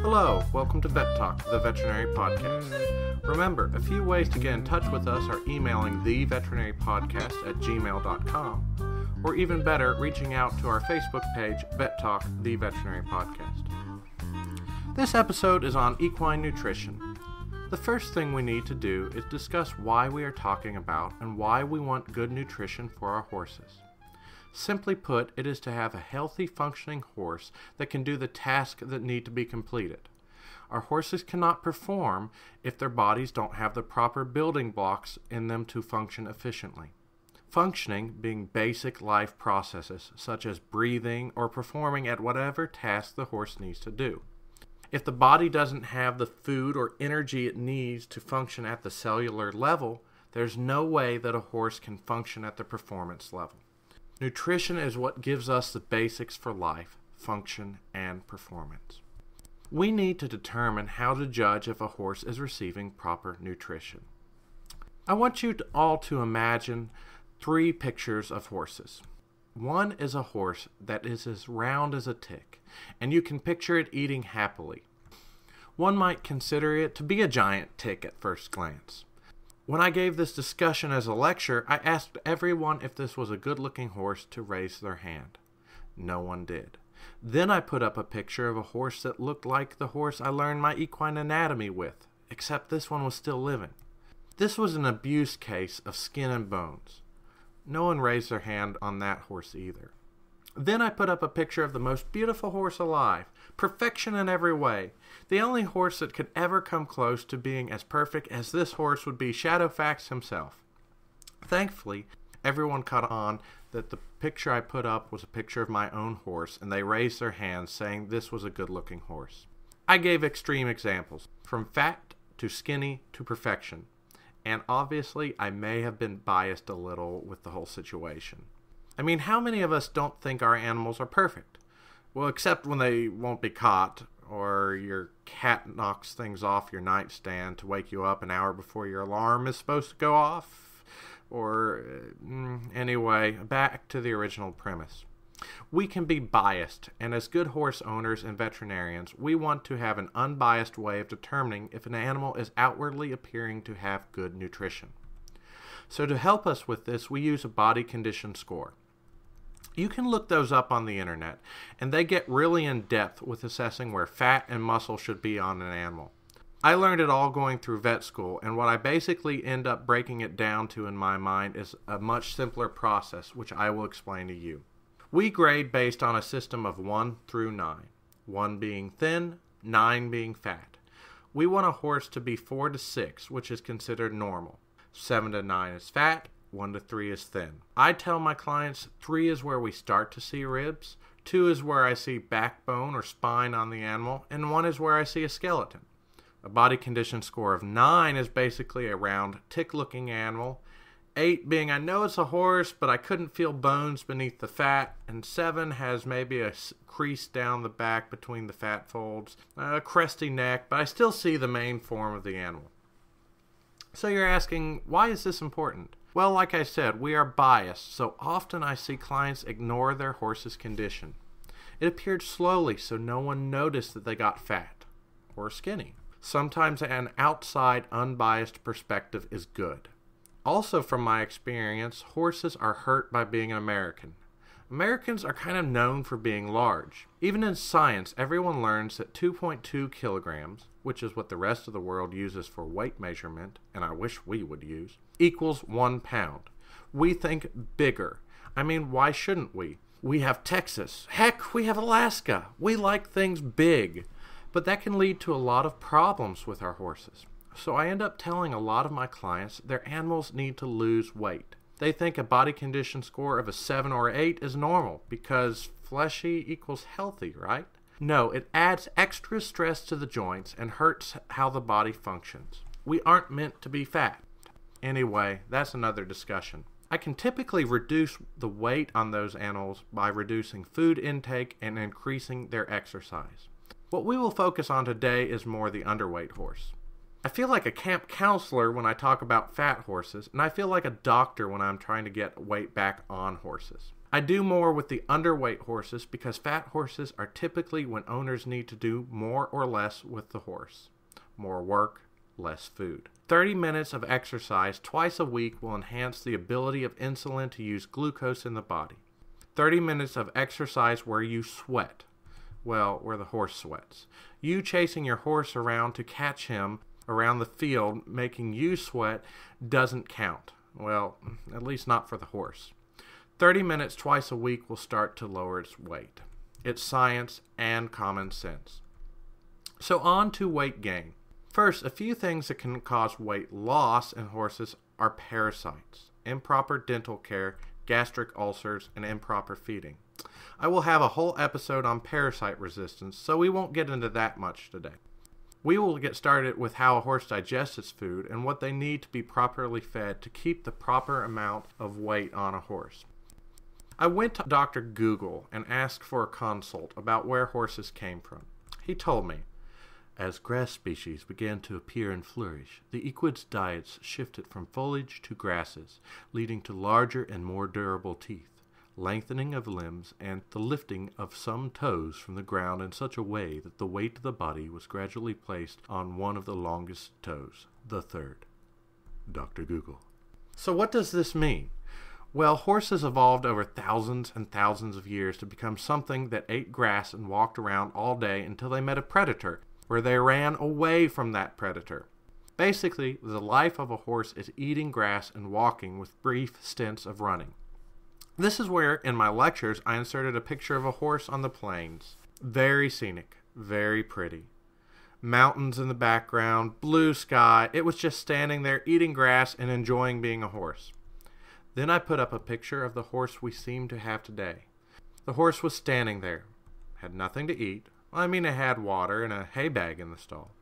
Hello, welcome to Vet Talk, the veterinary podcast. Remember, a few ways to get in touch with us are emailing theveterinarypodcast@gmail.com, or even better, reaching out to our Facebook page, Vet Talk, the veterinary podcast. This episode is on equine nutrition. The first thing we need to do is discuss why we are talking about and why we want good nutrition for our horses. Simply put, it is to have a healthy, functioning horse that can do the tasks that need to be completed. Our horses cannot perform if their bodies don't have the proper building blocks in them to function efficiently. Functioning being basic life processes, such as breathing or performing at whatever task the horse needs to do. If the body doesn't have the food or energy it needs to function at the cellular level, there's no way that a horse can function at the performance level. Nutrition is what gives us the basics for life, function, and performance. We need to determine how to judge if a horse is receiving proper nutrition. I want you all to imagine 3 pictures of horses. One is a horse that is as round as a tick, and you can picture it eating happily. One might consider it to be a giant tick at first glance. When I gave this discussion as a lecture, I asked everyone if this was a good-looking horse to raise their hand. No one did. Then I put up a picture of a horse that looked like the horse I learned my equine anatomy with, except this one was still living. This was an abuse case of skin and bones. No one raised their hand on that horse either. Then I put up a picture of the most beautiful horse alive, perfection in every way. The only horse that could ever come close to being as perfect as this horse would be Shadowfax himself. Thankfully, everyone caught on that the picture I put up was a picture of my own horse, and they raised their hands saying this was a good-looking horse. I gave extreme examples, from fat to skinny to perfection, and obviously I may have been biased a little with the whole situation. I mean, how many of us don't think our animals are perfect? Well, except when they won't be caught, or your cat knocks things off your nightstand to wake you up an hour before your alarm is supposed to go off, or anyway, back to the original premise. We can be biased, and as good horse owners and veterinarians, we want to have an unbiased way of determining if an animal is outwardly appearing to have good nutrition. So to help us with this, we use a body condition score. You can look those up on the internet, and they get really in depth with assessing where fat and muscle should be on an animal. I learned it all going through vet school, and what I basically end up breaking it down to in my mind is a much simpler process, which I will explain to you. We grade based on a system of 1 through 9, 1 being thin, 9 being fat. We want a horse to be 4 to 6, which is considered normal. 7 to 9 is fat, 1 to 3 is thin. I tell my clients 3 is where we start to see ribs, 2 is where I see backbone or spine on the animal, and 1 is where I see a skeleton. A body condition score of 9 is basically a round, tick-looking animal, 8 being I know it's a horse, but I couldn't feel bones beneath the fat, and 7 has maybe a crease down the back between the fat folds, a cresty neck, but I still see the main form of the animal. So you're asking, why is this important? Well, like I said, we are biased, so often I see clients ignore their horse's condition. It appeared slowly, so no one noticed that they got fat or skinny. Sometimes an outside, unbiased perspective is good. Also, from my experience, horses are hurt by being an American. Americans are kind of known for being large. Even in science, everyone learns that 2.2 kilograms, which is what the rest of the world uses for weight measurement, and I wish we would use, equals 1 pound. We think bigger. I mean, why shouldn't we? We have Texas. Heck, we have Alaska. We like things big. But that can lead to a lot of problems with our horses. So I end up telling a lot of my clients their animals need to lose weight. They think a body condition score of a 7 or 8 is normal because fleshy equals healthy, right? No, it adds extra stress to the joints and hurts how the body functions. We aren't meant to be fat. Anyway, that's another discussion. I can typically reduce the weight on those animals by reducing food intake and increasing their exercise. What we will focus on today is more the underweight horse. I feel like a camp counselor when I talk about fat horses, and I feel like a doctor when I'm trying to get weight back on horses. I do more with the underweight horses because fat horses are typically when owners need to do more or less with the horse. More work, less food. 30 minutes of exercise twice a week will enhance the ability of insulin to use glucose in the body. 30 minutes of exercise where you sweat. Well, where the horse sweats. You chasing your horse around to catch him around the field, making you sweat, doesn't count. Well, at least not for the horse. 30 minutes twice a week will start to lower its weight. It's science and common sense. So on to weight gain. First, a few things that can cause weight loss in horses are parasites, improper dental care, gastric ulcers, and improper feeding. I will have a whole episode on parasite resistance, so we won't get into that much today. We will get started with how a horse digests its food and what they need to be properly fed to keep the proper amount of weight on a horse. I went to Dr. Google and asked for a consult about where horses came from. He told me, as grass species began to appear and flourish, the equids' diets shifted from foliage to grasses, leading to larger and more durable teeth, lengthening of limbs, and the lifting of some toes from the ground in such a way that the weight of the body was gradually placed on one of the longest toes, the third. Dr. Google. So what does this mean? Well, horses evolved over thousands and thousands of years to become something that ate grass and walked around all day until they met a predator, where they ran away from that predator. Basically, the life of a horse is eating grass and walking with brief stints of running. This is where, in my lectures, I inserted a picture of a horse on the plains. Very scenic, very pretty. Mountains in the background, blue sky. It was just standing there eating grass and enjoying being a horse. Then I put up a picture of the horse we seem to have today. The horse was standing there, had nothing to eat. I mean, it had water and a hay bag in the stall.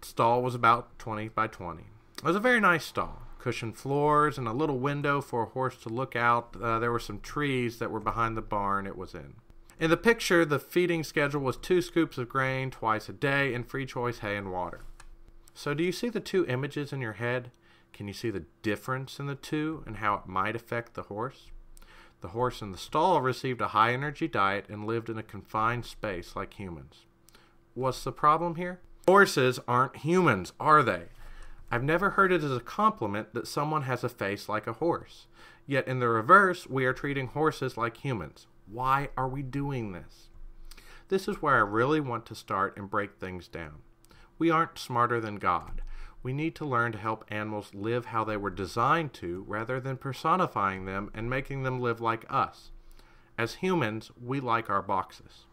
Stall was about 20 by 20. It was a very nice stall. Cushioned floors and a little window for a horse to look out. There were some trees that were behind the barn it was in. In the picture, the feeding schedule was 2 scoops of grain twice a day and free choice hay and water. So do you see the two images in your head? Can you see the difference in the two and how it might affect the horse? The horse in the stall received a high-energy diet and lived in a confined space like humans. What's the problem here? Horses aren't humans, are they? I've never heard it as a compliment that someone has a face like a horse. Yet in the reverse, we are treating horses like humans. Why are we doing this? This is where I really want to start and break things down. We aren't smarter than God. We need to learn to help animals live how they were designed to, rather than personifying them and making them live like us. As humans, we like our boxes.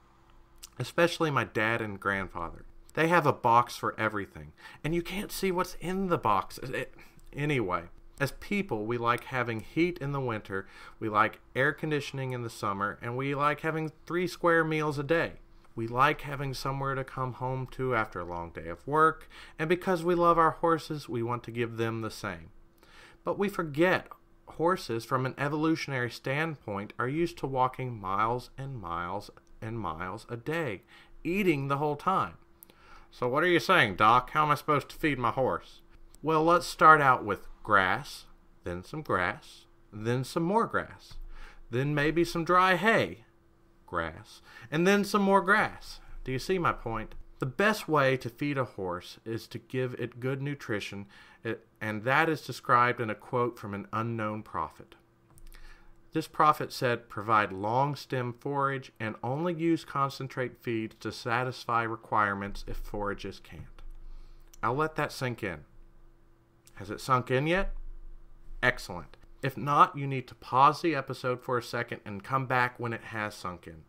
Especially my dad and grandfather. They have a box for everything, and you can't see what's in the box. Anyway, as people, we like having heat in the winter, we like air conditioning in the summer, and we like having 3 square meals a day. We like having somewhere to come home to after a long day of work, and because we love our horses, we want to give them the same. But we forget horses, from an evolutionary standpoint, are used to walking miles and miles and miles a day, eating the whole time. So what are you saying, Doc? How am I supposed to feed my horse? Well, let's start out with grass, then some grass, then some more grass, then maybe some dry hay, grass, and then some more grass. Do you see my point? The best way to feed a horse is to give it good nutrition, and that is described in a quote from an unknown prophet. This prophet said, provide long stem forage and only use concentrate feeds to satisfy requirements if forages can't. I'll let that sink in. Has it sunk in yet? Excellent. If not, you need to pause the episode for a second and come back when it has sunk in.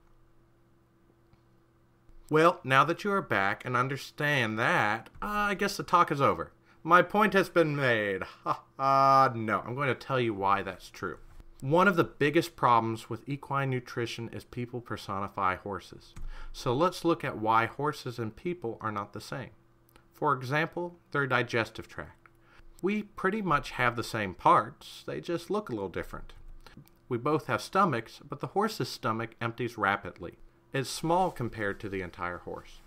Well, now that you are back and understand that, I guess the talk is over. My point has been made. No, I'm going to tell you why that's true. One of the biggest problems with equine nutrition is people personify horses. So let's look at why horses and people are not the same. For example, their digestive tract. We pretty much have the same parts, they just look a little different. We both have stomachs, but the horse's stomach empties rapidly. It's small compared to the entire horse.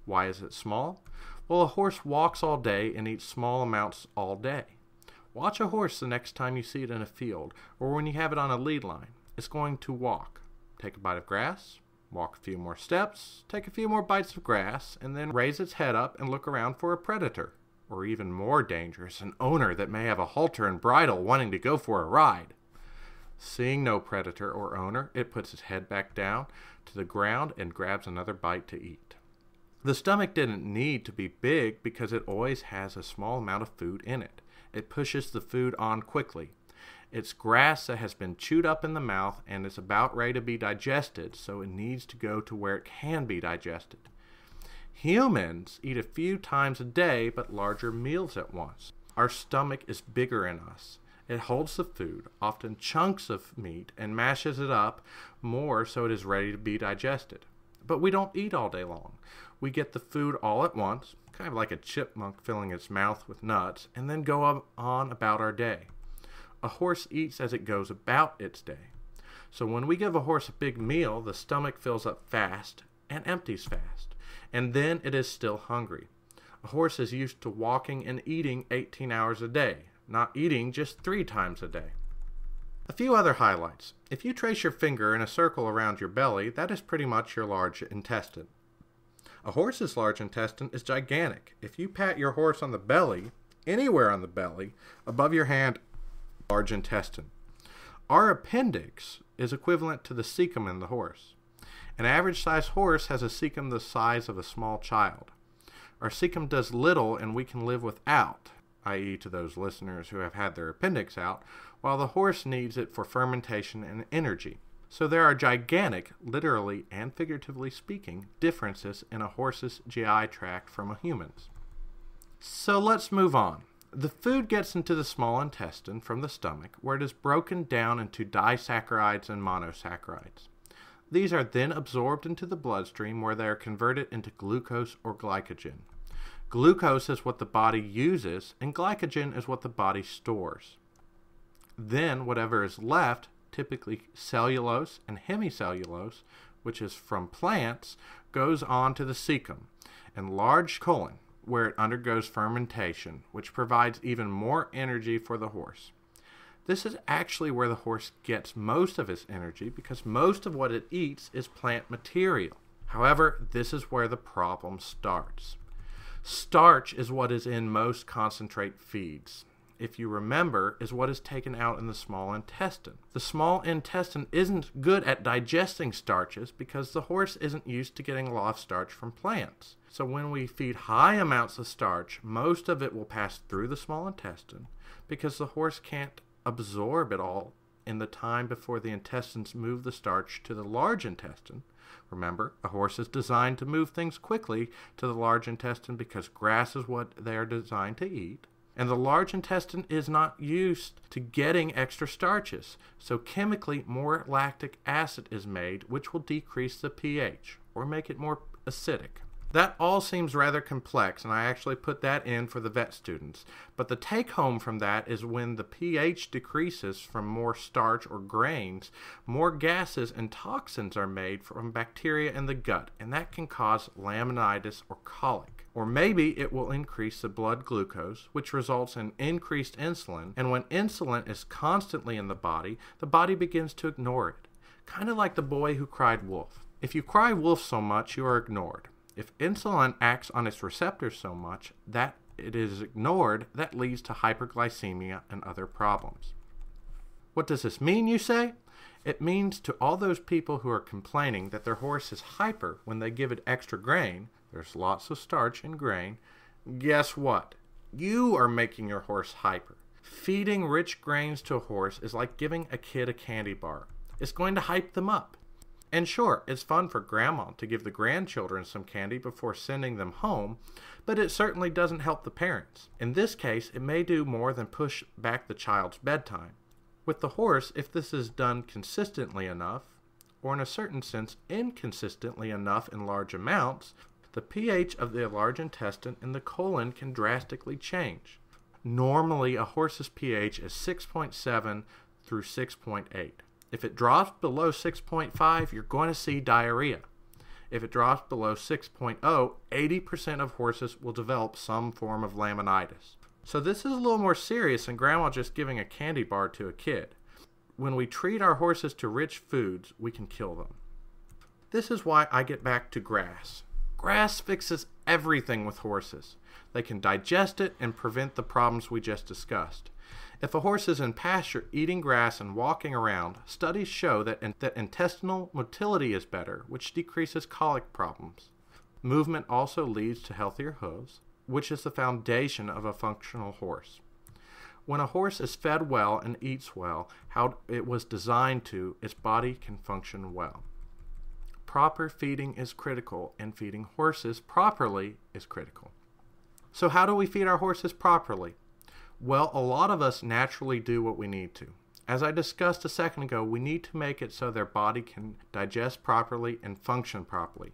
Why is it small? Well, a horse walks all day and eats small amounts all day. Watch a horse the next time you see it in a field, or when you have it on a lead line. is going to walk. Take a bite of grass, walk a few more steps, take a few more bites of grass, and then raise its head up and look around for a predator. Or even more dangerous, an owner that may have a halter and bridle wanting to go for a ride. Seeing no predator or owner, it puts its head back down to the ground and grabs another bite to eat. The stomach didn't need to be big because it always has a small amount of food in it. It pushes the food on quickly. It's grass that has been chewed up in the mouth and is about ready to be digested, so it needs to go to where it can be digested. Humans eat a few times a day, but larger meals at once. Our stomach is bigger in us. It holds the food, often chunks of meat, and mashes it up more so it is ready to be digested. But we don't eat all day long. We get the food all at once, kind of like a chipmunk filling its mouth with nuts, and then go on about our day. A horse eats as it goes about its day. So when we give a horse a big meal, the stomach fills up fast and empties fast, and then it is still hungry. A horse is used to walking and eating 18 hours a day, not eating just 3 times a day. A few other highlights. If you trace your finger in a circle around your belly, that is pretty much your large intestine. A horse's large intestine is gigantic. If you pat your horse on the belly, anywhere on the belly, above your hand, large intestine. Our appendix is equivalent to the cecum in the horse. An average-sized horse has a cecum the size of a small child. Our cecum does little and we can live without, i.e. to those listeners who have had their appendix out, while the horse needs it for fermentation and energy. So there are gigantic, literally and figuratively speaking, differences in a horse's GI tract from a human's. So let's move on. The food gets into the small intestine from the stomach, where it is broken down into disaccharides and monosaccharides. These are then absorbed into the bloodstream, where they are converted into glucose or glycogen. Glucose is what the body uses, and glycogen is what the body stores. Then whatever is left, typically cellulose and hemicellulose, which is from plants, goes on to the cecum and large colon, where it undergoes fermentation, which provides even more energy for the horse. This is actually where the horse gets most of its energy because most of what it eats is plant material. However, this is where the problem starts. Starch is what is in most concentrate feeds. If you remember, is what is taken out in the small intestine. The small intestine isn't good at digesting starches because the horse isn't used to getting a lot of starch from plants. So when we feed high amounts of starch, most of it will pass through the small intestine because the horse can't absorb it all in the time before the intestines move the starch to the large intestine. Remember, a horse is designed to move things quickly to the large intestine because grass is what they are designed to eat. And the large intestine is not used to getting extra starches, so chemically more lactic acid is made, which will decrease the pH, or make it more acidic. That all seems rather complex, and I actually put that in for the vet students. But the take-home from that is when the pH decreases from more starch or grains, more gases and toxins are made from bacteria in the gut, and that can cause laminitis or colic. Or maybe it will increase the blood glucose, which results in increased insulin, and when insulin is constantly in the body begins to ignore it. Kind of like the boy who cried wolf. If you cry wolf so much, you are ignored. If insulin acts on its receptors so much that it is ignored, that leads to hyperglycemia and other problems. What does this mean, you say? It means to all those people who are complaining that their horse is hyper when they give it extra grain, there's lots of starch in grain, guess what? You are making your horse hyper. Feeding rich grains to a horse is like giving a kid a candy bar. It's going to hype them up. And sure, it's fun for grandma to give the grandchildren some candy before sending them home, but it certainly doesn't help the parents. In this case, it may do more than push back the child's bedtime. With the horse, if this is done consistently enough, or in a certain sense inconsistently enough in large amounts, the pH of the large intestine and the colon can drastically change. Normally, a horse's pH is 6.7 through 6.8. If it drops below 6.5, you're going to see diarrhea. If it drops below 6.0, 80% of horses will develop some form of laminitis. So this is a little more serious than grandma just giving a candy bar to a kid. When we treat our horses to rich foods, we can kill them. This is why I get back to grass. Grass fixes everything with horses. They can digest it and prevent the problems we just discussed. If a horse is in pasture eating grass and walking around, studies show that intestinal motility is better, which decreases colic problems. Movement also leads to healthier hooves, which is the foundation of a functional horse. When a horse is fed well and eats well, how it was designed to, its body can function well. Proper feeding is critical, and feeding horses properly is critical. So how do we feed our horses properly? Well, a lot of us naturally do what we need to. As I discussed a second ago, we need to make it so their body can digest properly and function properly.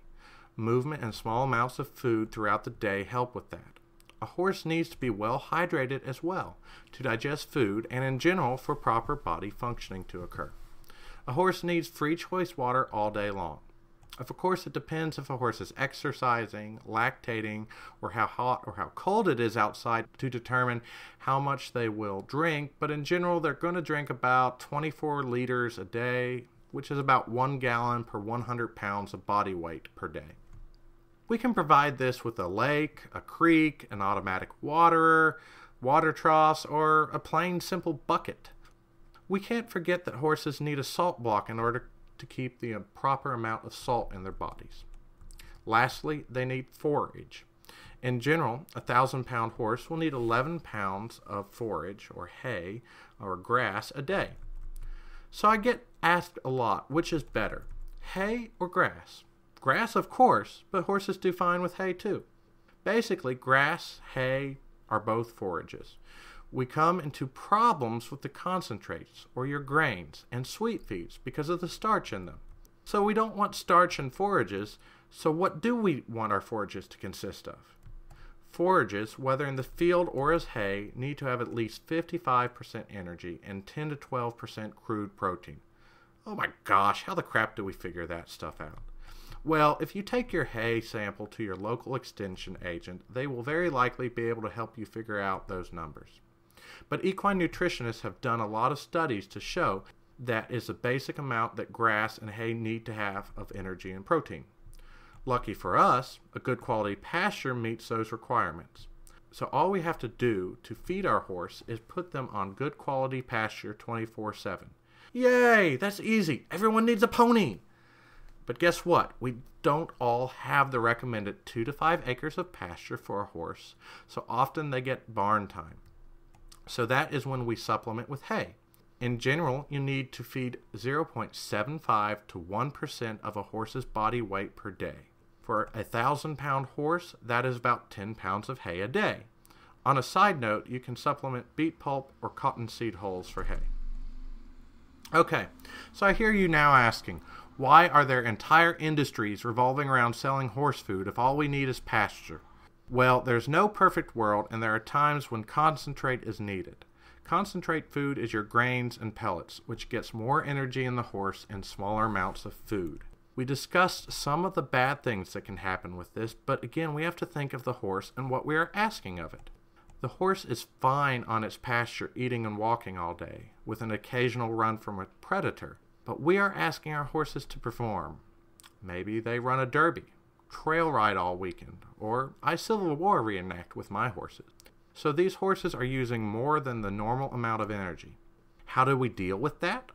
Movement and small amounts of food throughout the day help with that. A horse needs to be well hydrated as well to digest food and in general for proper body functioning to occur. A horse needs free choice water all day long. Of course, it depends if a horse is exercising, lactating, or how hot or how cold it is outside to determine how much they will drink, but in general, they're going to drink about 24 liters a day, which is about 1 gallon per 100 pounds of body weight per day. We can provide this with a lake, a creek, an automatic waterer, water troughs, or a plain simple bucket. We can't forget that horses need a salt block in order to keep the proper amount of salt in their bodies. Lastly, they need forage. In general, a 1,000-pound horse will need 11 pounds of forage or hay or grass a day. So I get asked a lot, which is better, hay or grass? Grass, of course, but horses do fine with hay too. Basically, grass, hay are both forages. We come into problems with the concentrates, or your grains, and sweet feeds because of the starch in them. So we don't want starch in forages, so what do we want our forages to consist of? Forages, whether in the field or as hay, need to have at least 55% energy and 10 to 12% crude protein. Oh my gosh, how the crap do we figure that stuff out? Well, if you take your hay sample to your local extension agent, they will very likely be able to help you figure out those numbers. But equine nutritionists have done a lot of studies to show that is the basic amount that grass and hay need to have of energy and protein. Lucky for us, a good quality pasture meets those requirements. So all we have to do to feed our horse is put them on good quality pasture 24/7. Yay! That's easy. Everyone needs a pony. But guess what? We don't all have the recommended 2 to 5 acres of pasture for a horse, so often they get barn time. So that is when we supplement with hay. In general, you need to feed 0.75 to 1% of a horse's body weight per day. For a 1,000-pound horse, that is about 10 pounds of hay a day. On a side note, you can supplement beet pulp or cottonseed hulls for hay. Okay, so I hear you now asking, why are there entire industries revolving around selling horse food if all we need is pasture? Well, there's no perfect world, and there are times when concentrate is needed. Concentrate food is your grains and pellets, which gets more energy in the horse in smaller amounts of food. We discussed some of the bad things that can happen with this, but again, we have to think of the horse and what we are asking of it. The horse is fine on its pasture eating and walking all day, with an occasional run from a predator, but we are asking our horses to perform. Maybe they run a derby, trail ride all weekend, or I Civil War reenact with my horses. So these horses are using more than the normal amount of energy. How do we deal with that?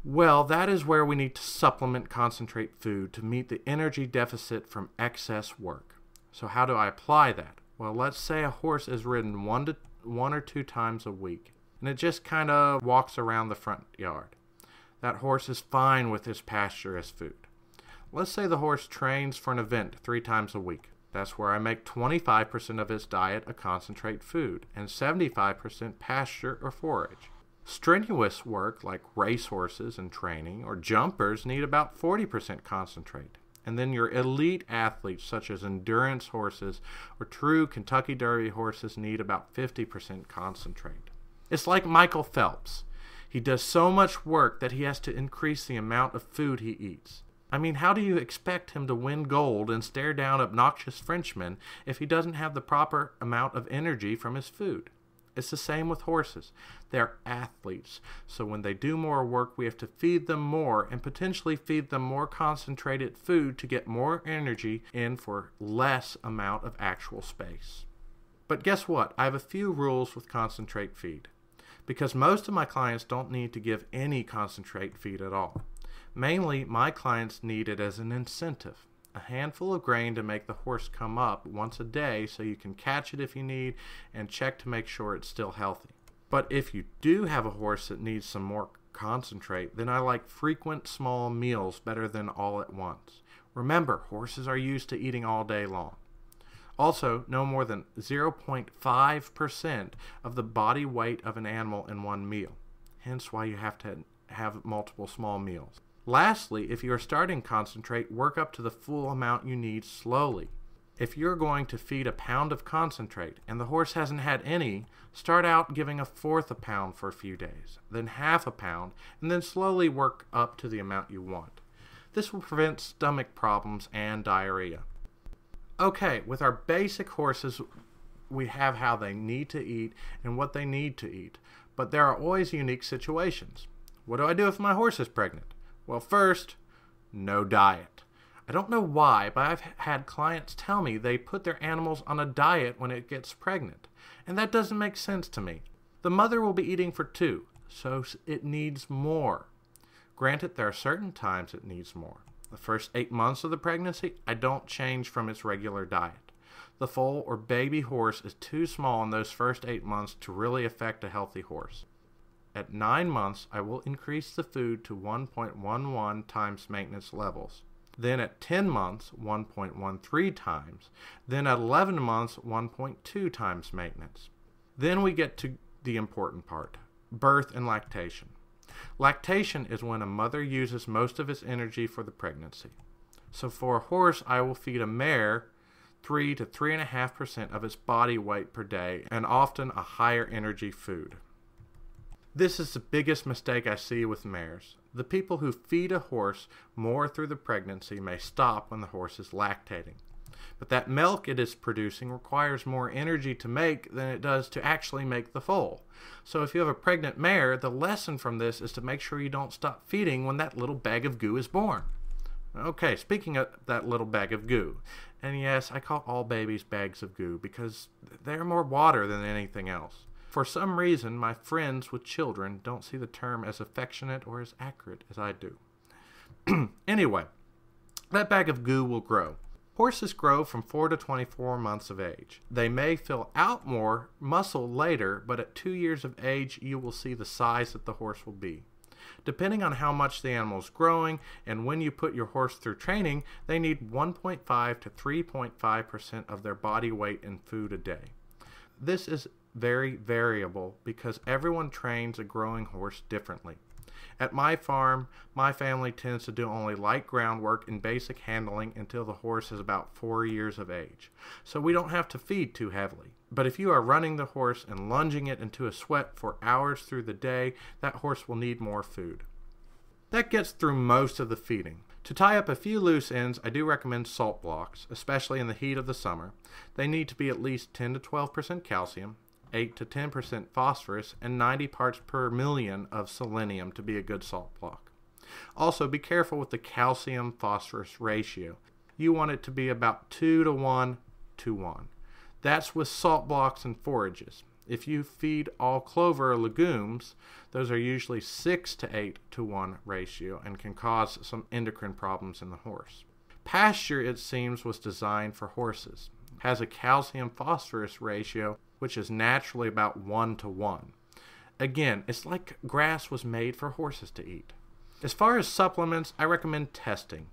Well, that is where we need to supplement concentrate food to meet the energy deficit from excess work. So how do I apply that? Well, let's say a horse is ridden one or two times a week, and it just kind of walks around the front yard. That horse is fine with his pasture as food. Let's say the horse trains for an event 3 times a week. That's where I make 25% of his diet a concentrate food and 75% pasture or forage. Strenuous work like race horses and training or jumpers need about 40% concentrate. And then your elite athletes such as endurance horses or true Kentucky Derby horses need about 50% concentrate. It's like Michael Phelps. He does so much work that he has to increase the amount of food he eats. I mean, how do you expect him to win gold and stare down obnoxious Frenchmen if he doesn't have the proper amount of energy from his food? It's the same with horses. They're athletes, so when they do more work, we have to feed them more and potentially feed them more concentrated food to get more energy in for less amount of actual space. But guess what? I have a few rules with concentrate feed, because most of my clients don't need to give any concentrate feed at all. Mainly, my clients need it as an incentive. A handful of grain to make the horse come up once a day so you can catch it if you need and check to make sure it's still healthy. But if you do have a horse that needs some more concentrate, then I like frequent small meals better than all at once. Remember, horses are used to eating all day long. Also, no more than 0.5% of the body weight of an animal in one meal. Hence why you have to have multiple small meals. Lastly, if you are starting concentrate, work up to the full amount you need slowly. If you're going to feed a pound of concentrate and the horse hasn't had any, start out giving a fourth a pound for a few days, then half a pound, and then slowly work up to the amount you want. This will prevent stomach problems and diarrhea. Okay, with our basic horses, we have how they need to eat and what they need to eat, but there are always unique situations. What do I do if my horse is pregnant? Well, first, no diet. I don't know why, but I've had clients tell me they put their animals on a diet when it gets pregnant, and that doesn't make sense to me. The mother will be eating for 2, so it needs more. Granted, there are certain times it needs more. The first 8 months of the pregnancy, I don't change from its regular diet. The foal or baby horse is too small in those first 8 months to really affect a healthy horse. At 9 months, I will increase the food to 1.11 times maintenance levels. Then at 10 months, 1.13 times. Then at 11 months, 1.2 times maintenance. Then we get to the important part, birth and lactation. Lactation is when a mother uses most of its energy for the pregnancy. So for a horse, I will feed a mare 3 to 3.5% of its body weight per day and often a higher energy food. This is the biggest mistake I see with mares. The people who feed a horse more through the pregnancy may stop when the horse is lactating. But that milk it is producing requires more energy to make than it does to actually make the foal. So if you have a pregnant mare, the lesson from this is to make sure you don't stop feeding when that little bag of goo is born. Okay, speaking of that little bag of goo, and yes, I call all babies bags of goo because they're more water than anything else. For some reason, my friends with children don't see the term as affectionate or as accurate as I do. Anyway, that bag of goo will grow. Horses grow from 4 to 24 months of age. They may fill out more muscle later, but at 2 years of age, you will see the size that the horse will be. Depending on how much the animal is growing and when you put your horse through training, they need 1.5 to 3.5% of their body weight in food a day. This is very variable because everyone trains a growing horse differently. At my farm, my family tends to do only light groundwork and basic handling until the horse is about 4 years of age. So we don't have to feed too heavily. But if you are running the horse and lunging it into a sweat for hours through the day, that horse will need more food. That gets through most of the feeding. To tie up a few loose ends, I do recommend salt blocks, especially in the heat of the summer. They need to be at least 10 to 12% calcium, 8 to 10% phosphorus, and 90 parts per million of selenium to be a good salt block. Also, be careful with the calcium-phosphorus ratio. You want it to be about 2 to 1 to 1. That's with salt blocks and forages. If you feed all clover or legumes, those are usually 6 to 8 to 1 ratio and can cause some endocrine problems in the horse. Pasture, it seems, was designed for horses. It has a calcium-phosphorus ratio which is naturally about 1 to 1. Again, it's like grass was made for horses to eat. As far as supplements, I recommend testing.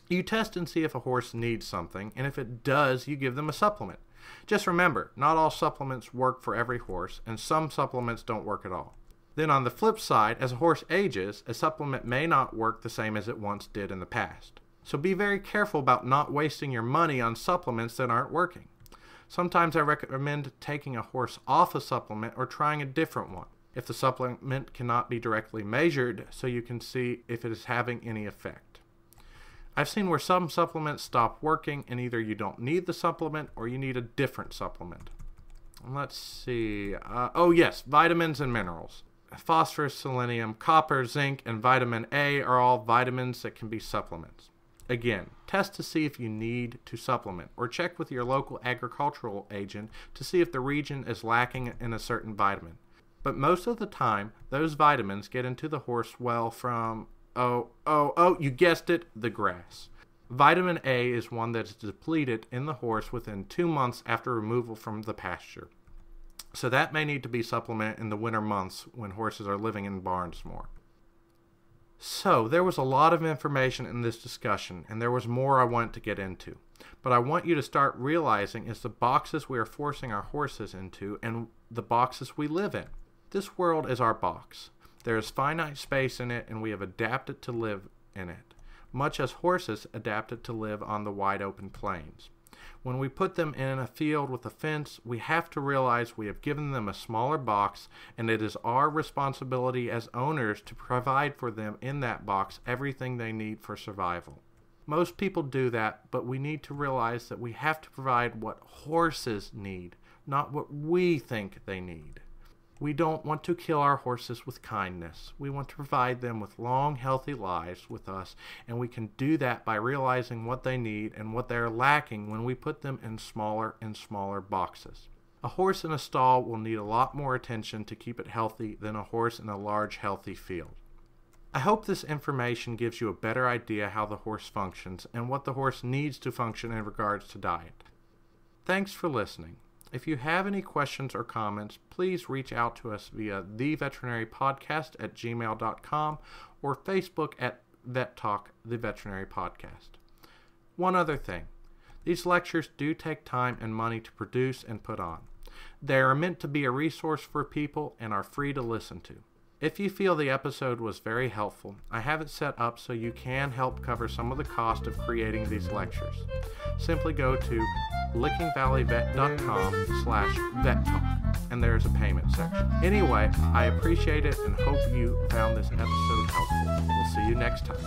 You test and see if a horse needs something, and if it does, you give them a supplement. Just remember, not all supplements work for every horse, and some supplements don't work at all. Then on the flip side, as a horse ages, a supplement may not work the same as it once did in the past. So be very careful about not wasting your money on supplements that aren't working. Sometimes I recommend taking a horse off a supplement or trying a different one if the supplement cannot be directly measured so you can see if it is having any effect. I've seen where some supplements stop working and either you don't need the supplement or you need a different supplement. Let's see. Oh, yes, vitamins and minerals. Phosphorus, selenium, copper, zinc, and vitamin A are all vitamins that can be supplements. Again, test to see if you need to supplement, or check with your local agricultural agent to see if the region is lacking in a certain vitamin. But most of the time, those vitamins get into the horse well from, you guessed it, the grass. Vitamin A is one that is depleted in the horse within 2 months after removal from the pasture. So that may need to be supplemented in the winter months when horses are living in barns more. So there was a lot of information in this discussion, and there was more I want to get into. But I want you to start realizing is the boxes we are forcing our horses into and the boxes we live in. This world is our box. There is finite space in it, and we have adapted to live in it, much as horses adapted to live on the wide open plains. When we put them in a field with a fence, we have to realize we have given them a smaller box, and it is our responsibility as owners to provide for them in that box everything they need for survival. Most people do that, but we need to realize that we have to provide what horses need, not what we think they need. We don't want to kill our horses with kindness. We want to provide them with long, healthy lives with us, and we can do that by realizing what they need and what they are lacking when we put them in smaller and smaller boxes. A horse in a stall will need a lot more attention to keep it healthy than a horse in a large, healthy field. I hope this information gives you a better idea how the horse functions and what the horse needs to function in regards to diet. Thanks for listening. If you have any questions or comments, please reach out to us via theveterinarypodcast@gmail.com or Facebook at Vet Talk, the Veterinary Podcast. One other thing. These lectures do take time and money to produce and put on. They are meant to be a resource for people and are free to listen to. If you feel the episode was very helpful, I have it set up so you can help cover some of the cost of creating these lectures. Simply go to lickingvalleyvet.com/vettalk and there's a payment section. Anyway, I appreciate it and hope you found this episode helpful. We'll see you next time.